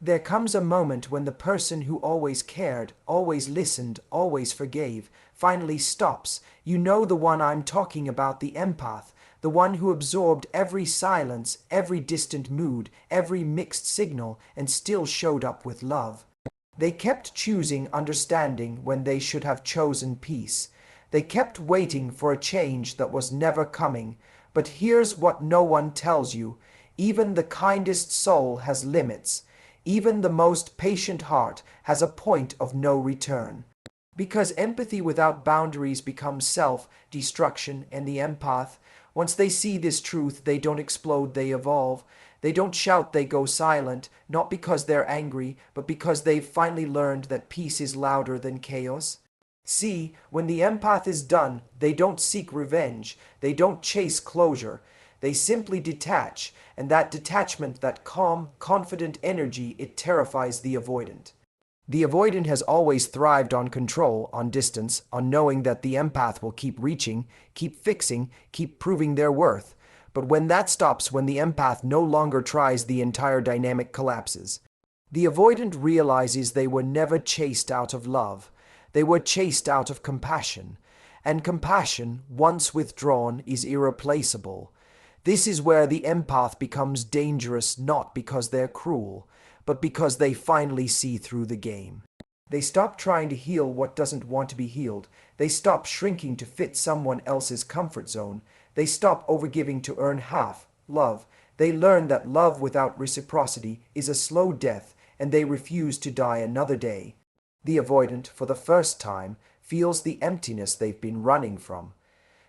There comes a moment when the person who always cared, always listened, always forgave, finally stops. You know the one I'm talking about, the empath, the one who absorbed every silence, every distant mood, every mixed signal, and still showed up with love. They kept choosing understanding when they should have chosen peace. They kept waiting for a change that was never coming. But here's what no one tells you. Even the kindest soul has limits. Even the most patient heart has a point of no return. Because empathy without boundaries becomes self-destruction, and the empath, once they see this truth, they don't explode, they evolve. They don't shout, they go silent, not because they're angry, but because they've finally learned that peace is louder than chaos. See, when the empath is done, they don't seek revenge, they don't chase closure. They simply detach, and that detachment, that calm, confident energy, it terrifies the avoidant. The avoidant has always thrived on control, on distance, on knowing that the empath will keep reaching, keep fixing, keep proving their worth. But when that stops, when the empath no longer tries, the entire dynamic collapses. The avoidant realizes they were never chased out of love. They were chased out of compassion. And compassion, once withdrawn, is irreplaceable. This is where the empath becomes dangerous, not because they're cruel, but because they finally see through the game. They stop trying to heal what doesn't want to be healed. They stop shrinking to fit someone else's comfort zone. They stop overgiving to earn half love. They learn that love without reciprocity is a slow death, and they refuse to die another day. The avoidant, for the first time, feels the emptiness they've been running from.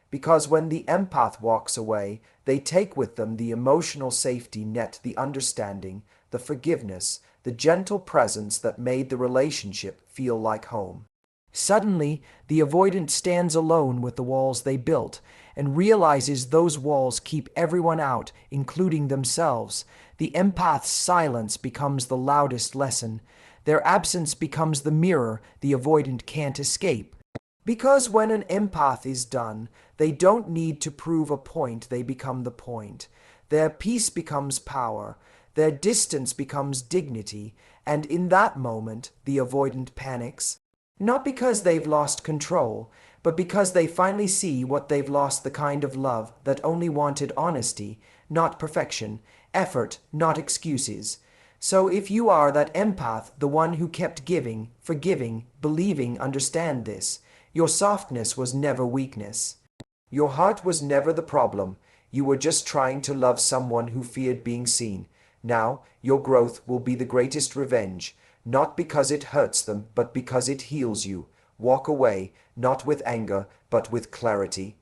Because when the empath walks away, they take with them the emotional safety net, the understanding, the forgiveness, the gentle presence that made the relationship feel like home. Suddenly, the avoidant stands alone with the walls they built and realizes those walls keep everyone out, including themselves. The empath's silence becomes the loudest lesson. Their absence becomes the mirror the avoidant can't escape. Because when an empath is done, they don't need to prove a point, they become the point. Their peace becomes power, their distance becomes dignity, and in that moment, the avoidant panics. Not because they've lost control, but because they finally see what they've lost, the kind of love that only wanted honesty, not perfection, effort, not excuses. So if you are that empath, the one who kept giving, forgiving, believing, understand this. Your softness was never weakness. Your heart was never the problem. You were just trying to love someone who feared being seen. Now, your growth will be the greatest revenge, not because it hurts them, but because it heals you. Walk away, not with anger, but with clarity.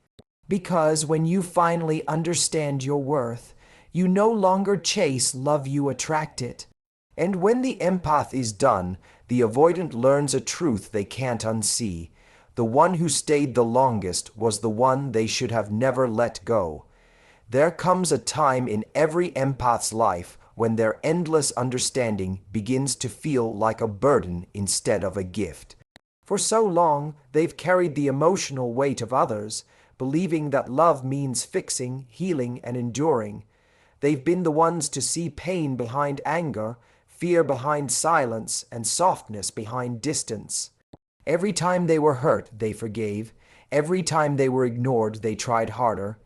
Because when you finally understand your worth, you no longer chase love, you attract it. And when the empath is done, the avoidant learns a truth they can't unsee. The one who stayed the longest was the one they should have never let go. There comes a time in every empath's life when their endless understanding begins to feel like a burden instead of a gift. For so long, they've carried the emotional weight of others, believing that love means fixing, healing, and enduring. They've been the ones to see pain behind anger, fear behind silence, and softness behind distance. Every time they were hurt, they forgave. Every time they were ignored, they tried harder.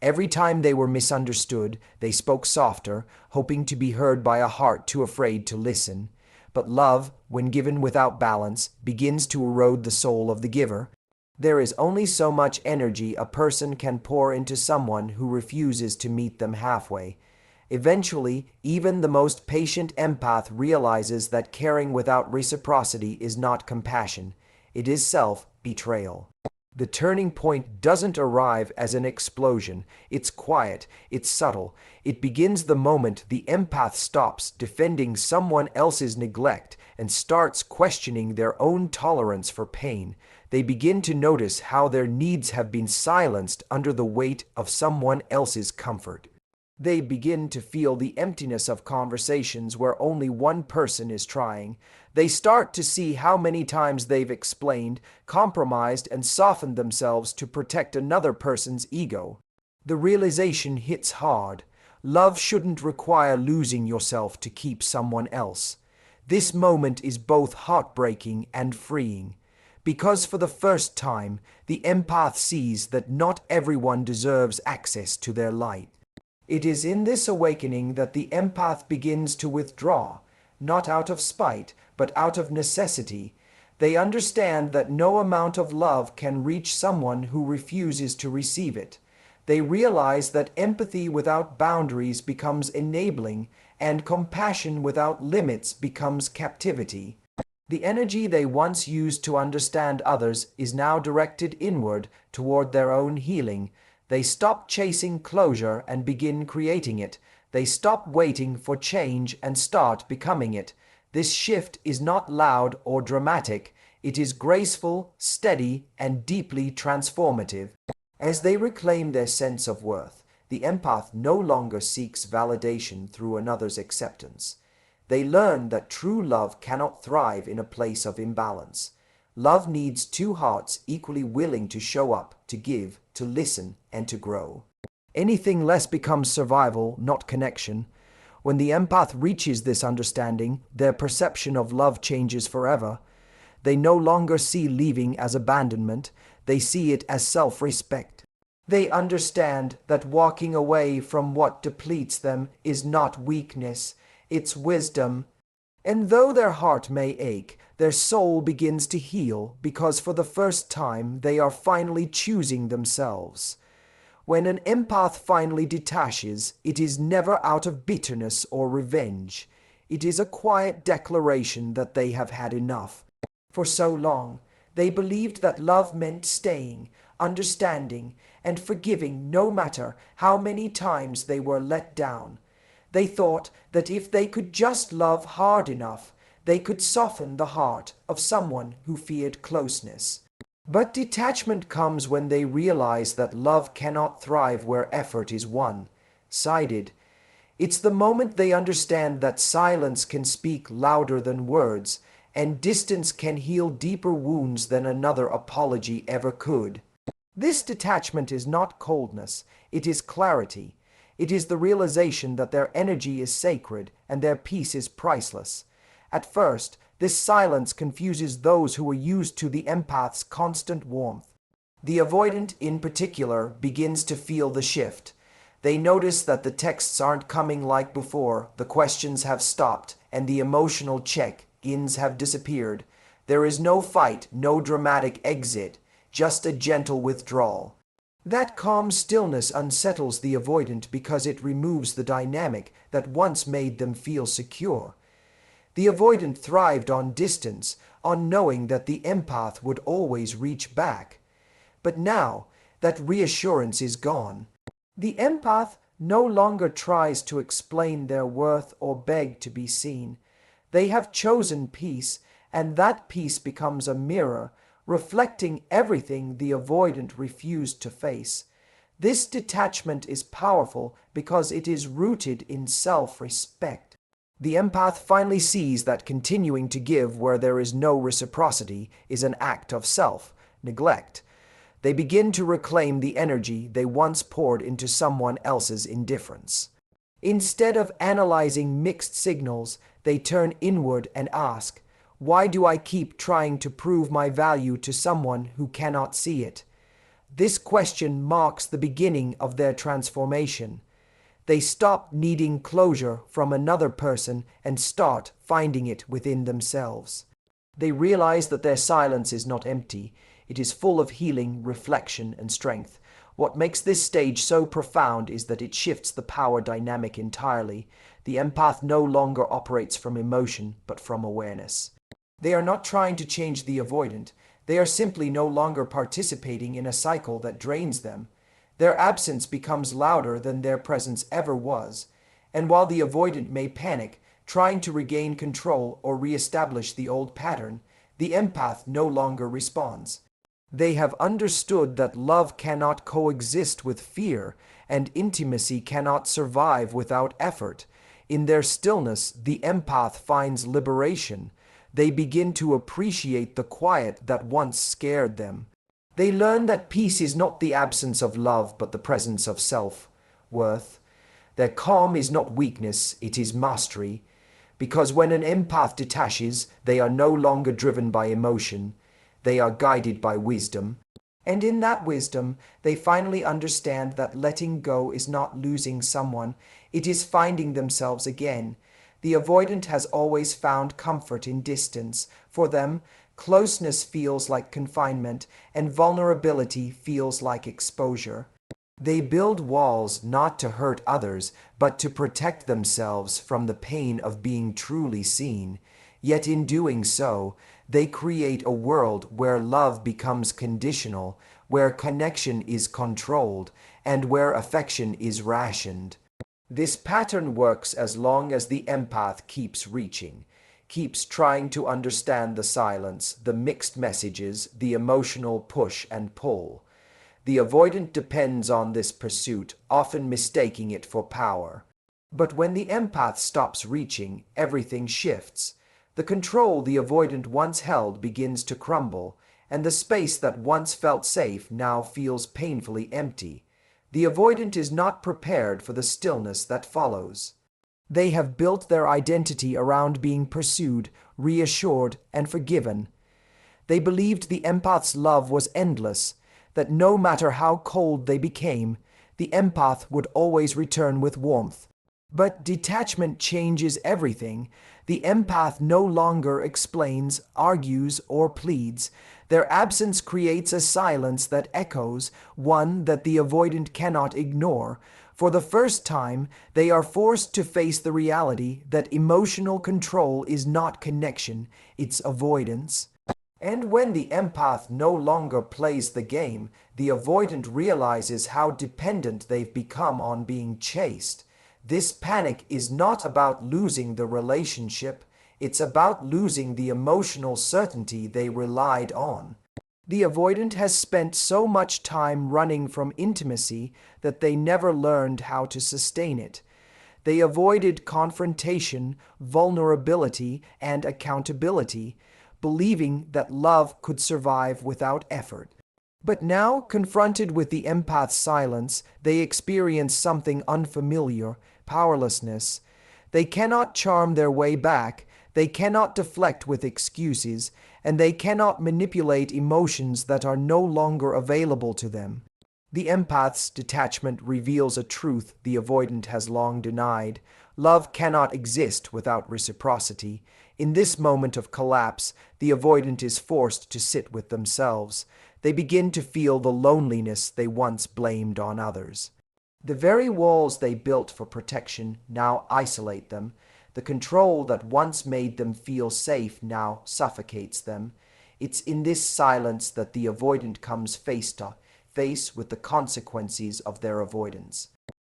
Every time they were misunderstood, they spoke softer, hoping to be heard by a heart too afraid to listen. But love, when given without balance, begins to erode the soul of the giver. There is only so much energy a person can pour into someone who refuses to meet them halfway. Eventually, even the most patient empath realizes that caring without reciprocity is not compassion. It is self-betrayal. The turning point doesn't arrive as an explosion. It's quiet, it's subtle. It begins the moment the empath stops defending someone else's neglect and starts questioning their own tolerance for pain. They begin to notice how their needs have been silenced under the weight of someone else's comfort. They begin to feel the emptiness of conversations where only one person is trying. They start to see how many times they've explained, compromised, and softened themselves to protect another person's ego. The realization hits hard. Love shouldn't require losing yourself to keep someone else. This moment is both heartbreaking and freeing, because for the first time, the empath sees that not everyone deserves access to their light. It is in this awakening that the empath begins to withdraw, not out of spite, but out of necessity. They understand that no amount of love can reach someone who refuses to receive it. They realize that empathy without boundaries becomes enabling, and compassion without limits becomes captivity. The energy they once used to understand others is now directed inward toward their own healing. They stop chasing closure and begin creating it. They stop waiting for change and start becoming it. This shift is not loud or dramatic. It is graceful, steady, and deeply transformative. As they reclaim their sense of worth, the empath no longer seeks validation through another's acceptance. They learn that true love cannot thrive in a place of imbalance. Love needs two hearts equally willing to show up, to give, to listen, and to grow. Anything less becomes survival, not connection. When the empath reaches this understanding, their perception of love changes forever. They no longer see leaving as abandonment, they see it as self-respect. They understand that walking away from what depletes them is not weakness, it's wisdom. And though their heart may ache, their soul begins to heal because for the first time they are finally choosing themselves. When an empath finally detaches, it is never out of bitterness or revenge. It is a quiet declaration that they have had enough. For so long, they believed that love meant staying, understanding, and forgiving no matter how many times they were let down. They thought that if they could just love hard enough, they could soften the heart of someone who feared closeness. But detachment comes when they realize that love cannot thrive where effort is one-sided. It's the moment they understand that silence can speak louder than words, and distance can heal deeper wounds than another apology ever could. This detachment is not coldness, it is clarity. It is the realization that their energy is sacred and their peace is priceless. At first, this silence confuses those who are used to the empath's constant warmth. The avoidant, in particular, begins to feel the shift. They notice that the texts aren't coming like before, the questions have stopped, and the emotional check-ins have disappeared. There is no fight, no dramatic exit, just a gentle withdrawal. That calm stillness unsettles the avoidant because it removes the dynamic that once made them feel secure. The avoidant thrived on distance, on knowing that the empath would always reach back. But now, that reassurance is gone. The empath no longer tries to explain their worth or beg to be seen. They have chosen peace, and that peace becomes a mirror, reflecting everything the avoidant refused to face. This detachment is powerful because it is rooted in self-respect. The empath finally sees that continuing to give where there is no reciprocity is an act of self-neglect. They begin to reclaim the energy they once poured into someone else's indifference. Instead of analyzing mixed signals, they turn inward and ask, "Why do I keep trying to prove my value to someone who cannot see it?" This question marks the beginning of their transformation. They stop needing closure from another person and start finding it within themselves. They realize that their silence is not empty. It is full of healing, reflection, and strength. What makes this stage so profound is that it shifts the power dynamic entirely. The empath no longer operates from emotion, but from awareness. They are not trying to change the avoidant. They are simply no longer participating in a cycle that drains them. Their absence becomes louder than their presence ever was. And while the avoidant may panic, trying to regain control or reestablish the old pattern, the empath no longer responds. They have understood that love cannot coexist with fear, and intimacy cannot survive without effort. In their stillness, the empath finds liberation. They begin to appreciate the quiet that once scared them. They learn that peace is not the absence of love, but the presence of self-worth. Their calm is not weakness, it is mastery. because when an empath detaches, they are no longer driven by emotion, they are guided by wisdom. And in that wisdom, they finally understand that letting go is not losing someone, it is finding themselves again. The avoidant has always found comfort in distance. For them, closeness feels like confinement, and vulnerability feels like exposure. They build walls not to hurt others, but to protect themselves from the pain of being truly seen. Yet in doing so, they create a world where love becomes conditional, where connection is controlled, and where affection is rationed. This pattern works as long as the empath keeps reaching, keeps trying to understand the silence, the mixed messages, the emotional push and pull. The avoidant depends on this pursuit, often mistaking it for power. But when the empath stops reaching, everything shifts. The control the avoidant once held begins to crumble, and the space that once felt safe now feels painfully empty. The avoidant is not prepared for the stillness that follows. They have built their identity around being pursued, reassured, and forgiven. They believed the empath's love was endless, that no matter how cold they became, the empath would always return with warmth. But detachment changes everything. The empath no longer explains, argues, or pleads. Their absence creates a silence that echoes, one that the avoidant cannot ignore. For the first time, they are forced to face the reality that emotional control is not connection, it's avoidance. And when the empath no longer plays the game, the avoidant realizes how dependent they've become on being chased. This panic is not about losing the relationship, it's about losing the emotional certainty they relied on. The avoidant has spent so much time running from intimacy that they never learned how to sustain it. They avoided confrontation, vulnerability, and accountability, believing that love could survive without effort. But now, confronted with the empath's silence, they experience something unfamiliar, powerlessness. They cannot charm their way back, they cannot deflect with excuses, and they cannot manipulate emotions that are no longer available to them. The empath's detachment reveals a truth the avoidant has long denied. Love cannot exist without reciprocity. In this moment of collapse, the avoidant is forced to sit with themselves. They begin to feel the loneliness they once blamed on others. The very walls they built for protection now isolate them. The control that once made them feel safe now suffocates them. It's in this silence that the avoidant comes face to face with the consequences of their avoidance.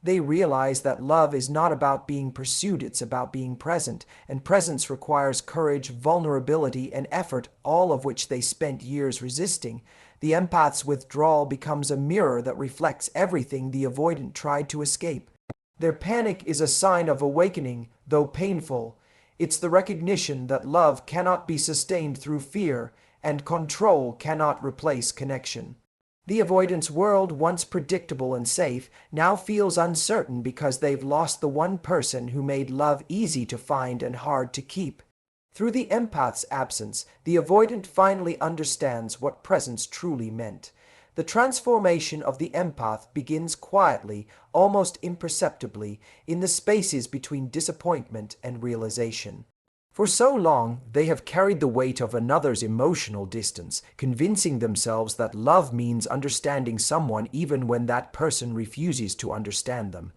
They realize that love is not about being pursued, it's about being present, and presence requires courage, vulnerability, and effort, all of which they spent years resisting. The empath's withdrawal becomes a mirror that reflects everything the avoidant tried to escape. Their panic is a sign of awakening, though painful. It's the recognition that love cannot be sustained through fear, and control cannot replace connection. The avoidance world, once predictable and safe, now feels uncertain because they've lost the one person who made love easy to find and hard to keep. Through the empath's absence, the avoidant finally understands what presence truly meant. The transformation of the empath begins quietly, almost imperceptibly, in the spaces between disappointment and realization. For so long, they have carried the weight of another's emotional distance, convincing themselves that love means understanding someone even when that person refuses to understand them.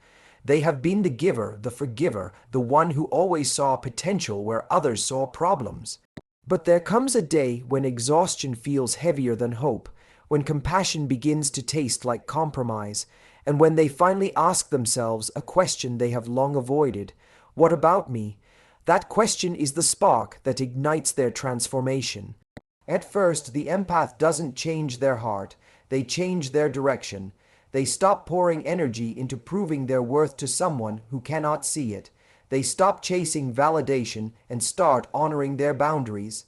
They have been the giver, the forgiver, the one who always saw potential where others saw problems. But there comes a day when exhaustion feels heavier than hope, when compassion begins to taste like compromise, and when they finally ask themselves a question they have long avoided: what about me? That question is the spark that ignites their transformation. At first, the empath doesn't change their heart, they change their direction. They stop pouring energy into proving their worth to someone who cannot see it. They stop chasing validation and start honoring their boundaries.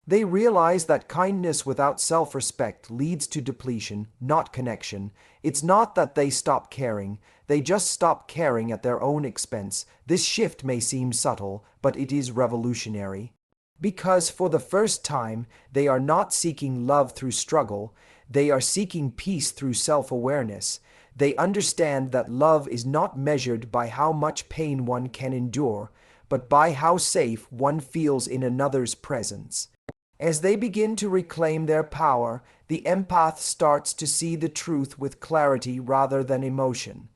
They realize that kindness without self-respect leads to depletion, not connection. It's not that they stop caring, they just stop caring at their own expense. This shift may seem subtle, but it is revolutionary. Because for the first time, they are not seeking love through struggle, they are seeking peace through self-awareness. They understand that love is not measured by how much pain one can endure, but by how safe one feels in another's presence. As they begin to reclaim their power, the empath starts to see the truth with clarity rather than emotion.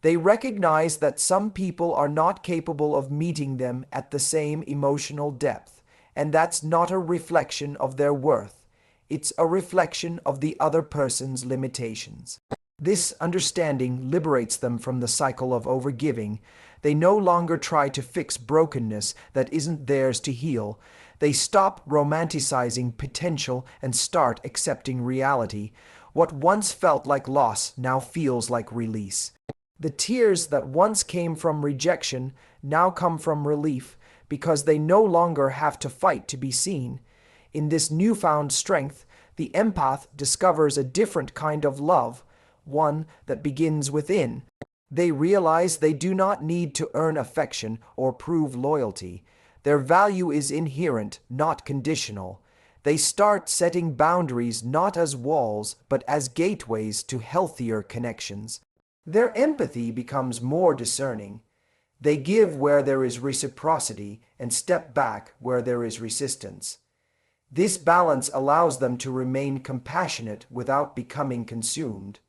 They recognize that some people are not capable of meeting them at the same emotional depth, and that's not a reflection of their worth. It's a reflection of the other person's limitations. This understanding liberates them from the cycle of overgiving. They no longer try to fix brokenness that isn't theirs to heal. They stop romanticizing potential and start accepting reality. What once felt like loss now feels like release. The tears that once came from rejection now come from relief because they no longer have to fight to be seen. In this newfound strength, the empath discovers a different kind of love, one that begins within. They realize they do not need to earn affection or prove loyalty. Their value is inherent, not conditional. They start setting boundaries not as walls, but as gateways to healthier connections. Their empathy becomes more discerning. They give where there is reciprocity and step back where there is resistance. This balance allows them to remain compassionate without becoming consumed.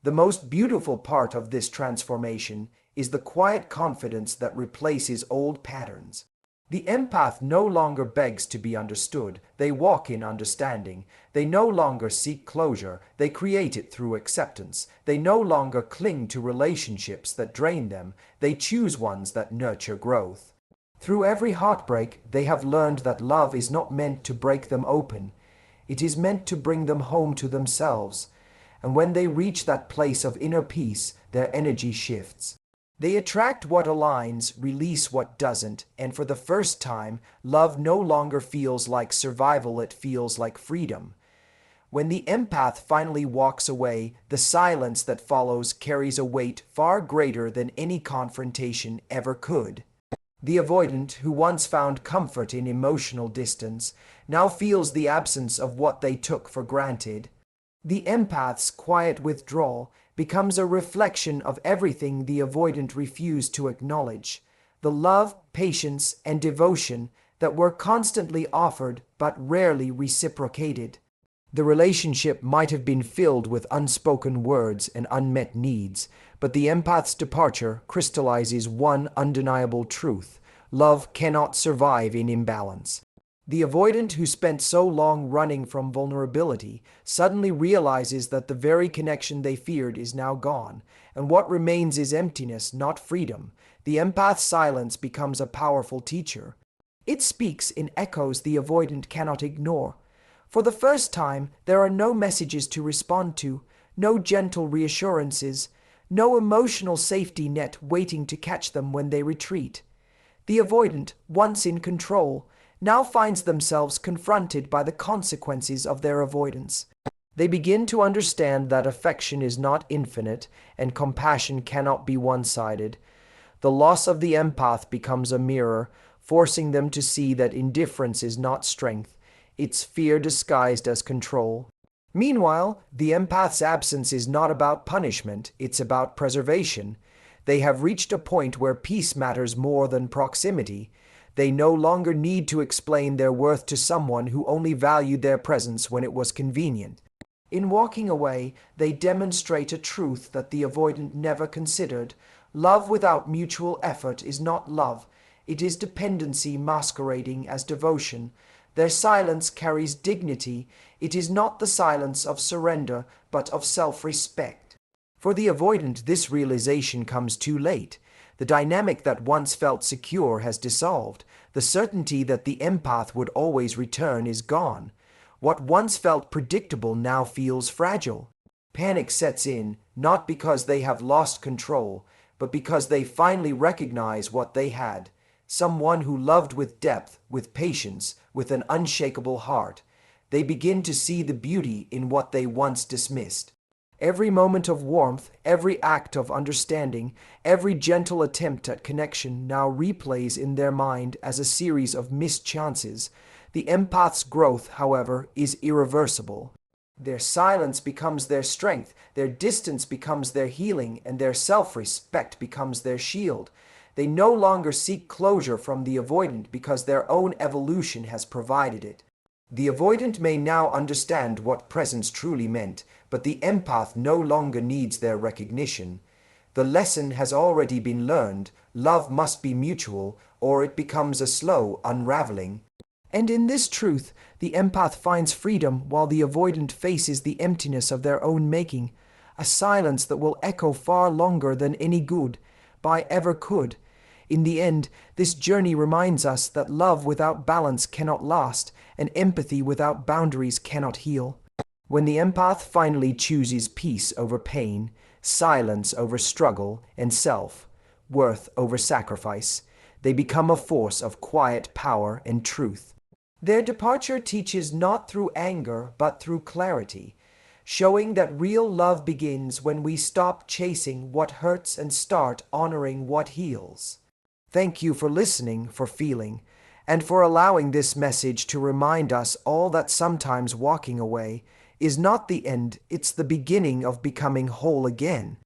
The most beautiful part of this transformation is the quiet confidence that replaces old patterns. The empath no longer begs to be understood, they walk in understanding. They no longer seek closure, they create it through acceptance. They no longer cling to relationships that drain them, they choose ones that nurture growth. Through every heartbreak, they have learned that love is not meant to break them open. It is meant to bring them home to themselves. And when they reach that place of inner peace, their energy shifts. They attract what aligns, release what doesn't, and for the first time, love no longer feels like survival, it feels like freedom. When the empath finally walks away, the silence that follows carries a weight far greater than any confrontation ever could. The avoidant, who once found comfort in emotional distance, now feels the absence of what they took for granted. The empath's quiet withdrawal becomes a reflection of everything the avoidant refused to acknowledge, the love, patience, and devotion that were constantly offered but rarely reciprocated. The relationship might have been filled with unspoken words and unmet needs, but the empath's departure crystallizes one undeniable truth: love cannot survive in imbalance. The avoidant, who spent so long running from vulnerability, suddenly realizes that the very connection they feared is now gone, and what remains is emptiness, not freedom. The empath's silence becomes a powerful teacher. It speaks in echoes the avoidant cannot ignore. For the first time, there are no messages to respond to, no gentle reassurances, no emotional safety net waiting to catch them when they retreat. The avoidant, once in control, now finds themselves confronted by the consequences of their avoidance. They begin to understand that affection is not infinite and compassion cannot be one-sided. The loss of the empath becomes a mirror, forcing them to see that indifference is not strength, it's fear disguised as control. Meanwhile, the empath's absence is not about punishment, it's about preservation. They have reached a point where peace matters more than proximity. They no longer need to explain their worth to someone who only valued their presence when it was convenient. In walking away, they demonstrate a truth that the avoidant never considered. Love without mutual effort is not love. It is dependency masquerading as devotion. Their silence carries dignity. It is not the silence of surrender, but of self-respect. For the avoidant, this realization comes too late. The dynamic that once felt secure has dissolved. The certainty that the empath would always return is gone. What once felt predictable now feels fragile. Panic sets in, not because they have lost control, but because they finally recognize what they had: someone who loved with depth, with patience, with an unshakable heart. They begin to see the beauty in what they once dismissed. Every moment of warmth, every act of understanding, every gentle attempt at connection now replays in their mind as a series of missed chances. The empath's growth, however, is irreversible. Their silence becomes their strength, their distance becomes their healing, and their self-respect becomes their shield. They no longer seek closure from the avoidant because their own evolution has provided it. The avoidant may now understand what presence truly meant, but the empath no longer needs their recognition. The lesson has already been learned. Love must be mutual, or it becomes a slow unraveling. And in this truth, the empath finds freedom while the avoidant faces the emptiness of their own making, a silence that will echo far longer than any goodbye ever could. In the end, this journey reminds us that love without balance cannot last, and empathy without boundaries cannot heal. When the empath finally chooses peace over pain, silence over struggle, and self-worth over sacrifice, they become a force of quiet power and truth. Their departure teaches not through anger, but through clarity, showing that real love begins when we stop chasing what hurts and start honoring what heals. Thank you for listening, for feeling, and for allowing this message to remind us all that sometimes walking away is not the end, it's the beginning of becoming whole again.